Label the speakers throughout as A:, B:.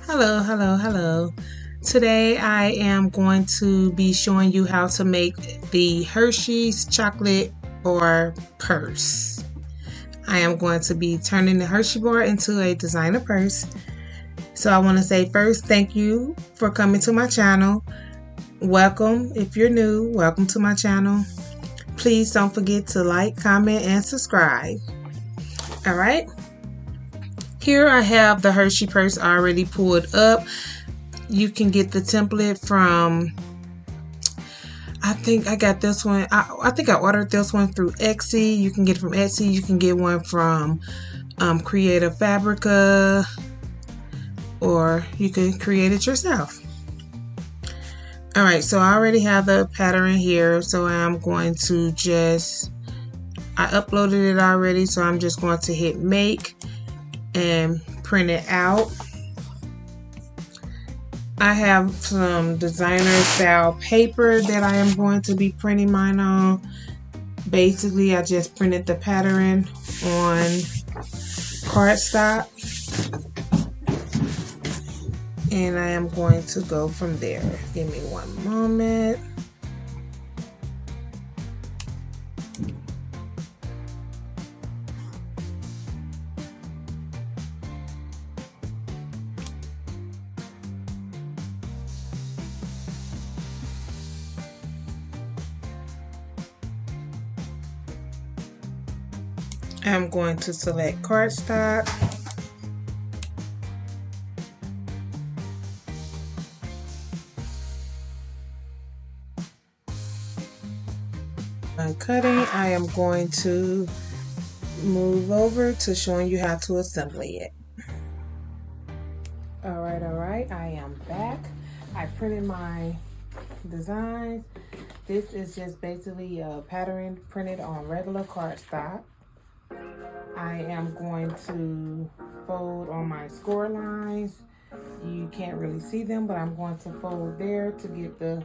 A: Hello, hello, hello. Today I am going to be showing you how to make the Hershey's chocolate bar purse. I am going to be turning the Hershey bar into a designer purse. So I want to say first, thank you for coming to my channel. Welcome. If you're new, welcome to my channel. Please don't forget to like, comment, and subscribe. All right. Here I have the Hershey purse already pulled up. You can get the template from, I think I got this one. I think I ordered this one through Etsy. You can get it from Etsy. You can get one from Creative Fabrica, or you can create it yourself. All right, so I already have the pattern here. So I'm going to I uploaded it already. So I'm just going to hit make and print it out. I have some designer style paper that I am going to be printing mine on. Basically, I just printed the pattern on cardstock, and I am going to go from there. Give me one moment. I'm going to select cardstock. When cutting, I am going to move over to showing you how to assemble it. All right, I am back. I printed my designs. This is just basically a pattern printed on regular cardstock. I am going to fold on my score lines. You can't really see them, but I'm going to fold there to get the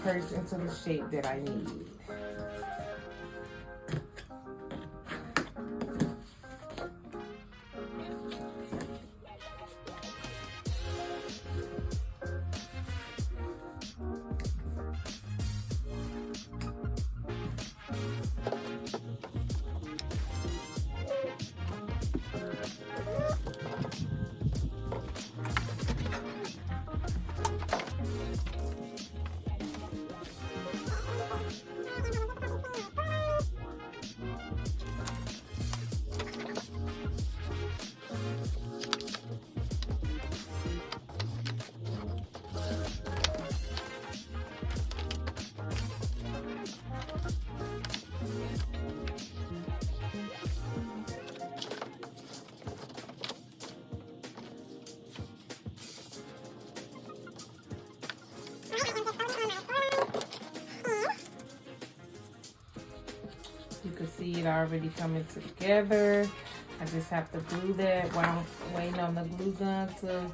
A: purse into the shape that I need. You can see it already coming together. I just have to glue that while I'm waiting on the glue gun to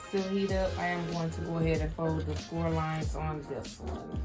A: still heat up. I am going to go ahead and fold the score lines on this one.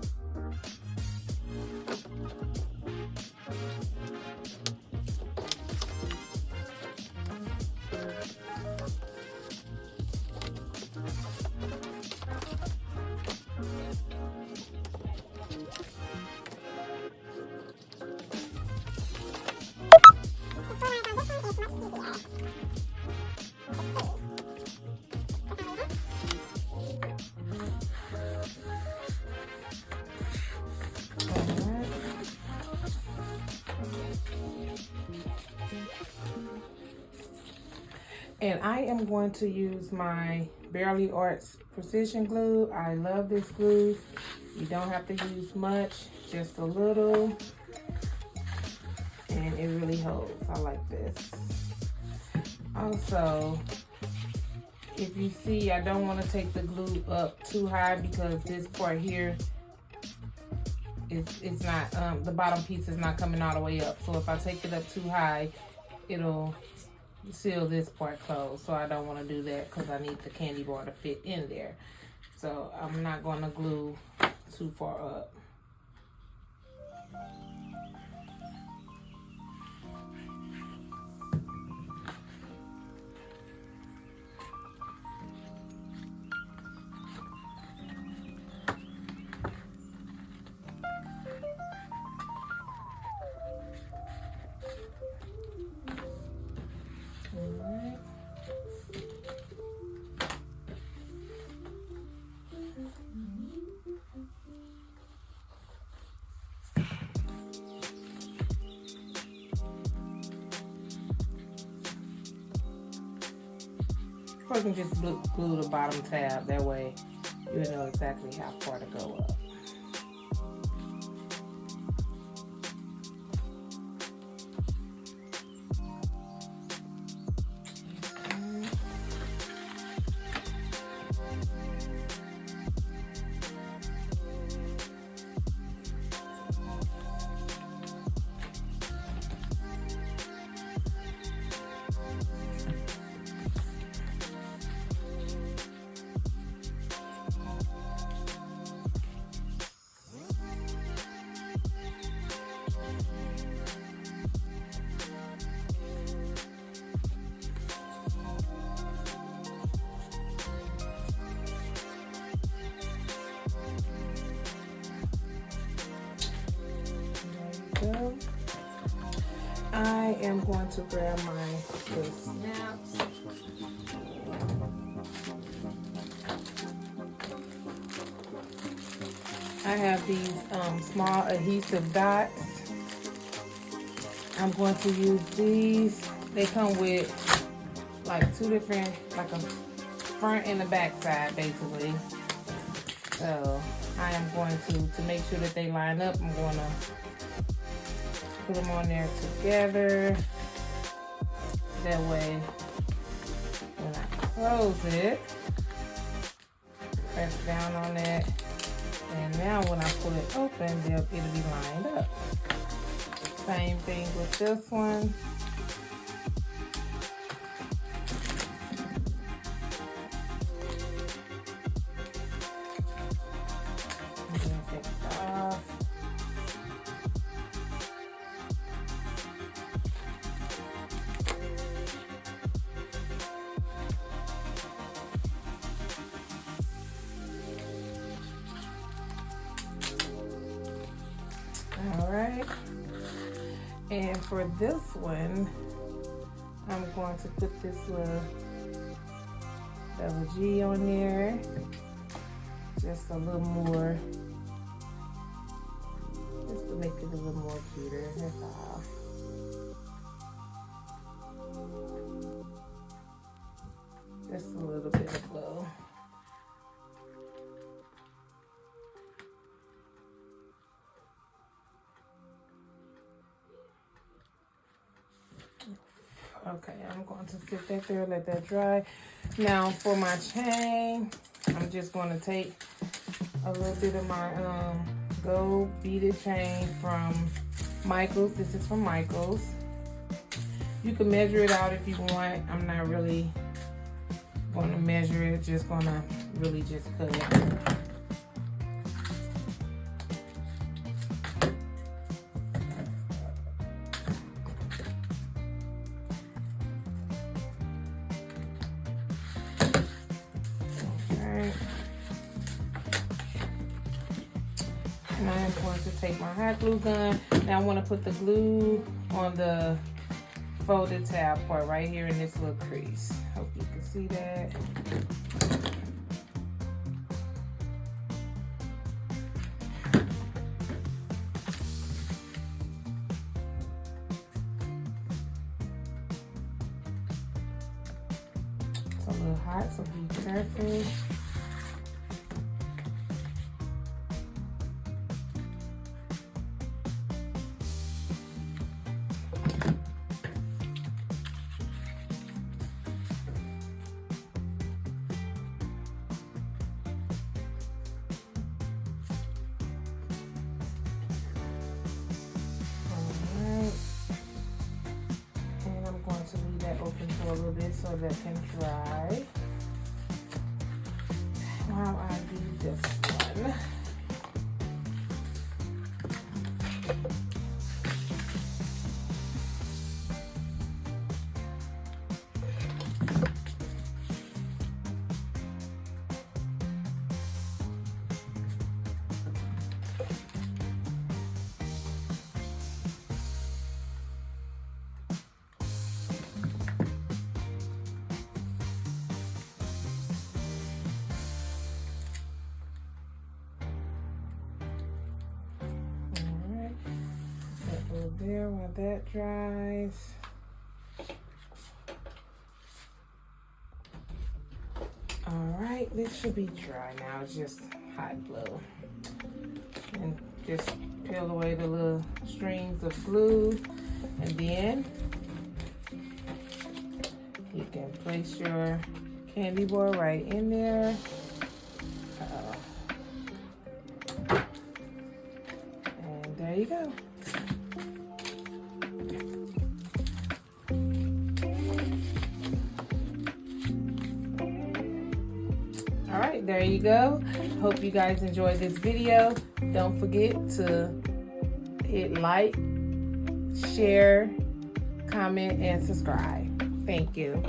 A: And I am going to use my Barely Arts Precision Glue. I love this glue. You don't have to use much, just a little. And it really holds. I like this. Also, if you see, I don't want to take the glue up too high because this part here is not, the bottom piece is not coming all the way up. So if I take it up too high, it'll seal this part closed. So I don't want to do that because I need the candy bar to fit in there. So I'm not going to glue too far up. Or you can just glue the bottom tab. That way you know exactly how far to go up. Go. I am going to grab my little snaps. I have these small adhesive dots. I'm going to use these. They come with like two different, like a front and a back side basically. So I am going to make sure that they line up, I'm going to put them on there together. That way, when I close it, press down on it, and now when I pull it open, it'll be lined up. Same thing with this one. I'm gonna take it off. All right, and for this one, I'm going to put this little double G on there, just a little more, just to make it a little more cuter, that's all. Just a little bit of glow. Okay, I'm going to sit that there, let that dry. Now for my chain, I'm just going to take a little bit of my gold beaded chain from Michaels. This is from Michaels. You can measure it out if you want. I'm not really going to measure it, just going to really just cut it. And I'm going to take my hot glue gun. Now I want to put the glue on the folded tab part right here in this little crease. Hope you can see that. It's a little hot, so be careful. Open for a little bit so that can dry while I do this one. There while that dries. right, this should be dry now. It's just hot glue. And just peel away the little strings of glue, and then you can place your candy bar right in there. And there you go. All right, there you go. Hope you guys enjoyed this video. Don't forget to hit like, share, comment, and subscribe. Thank you.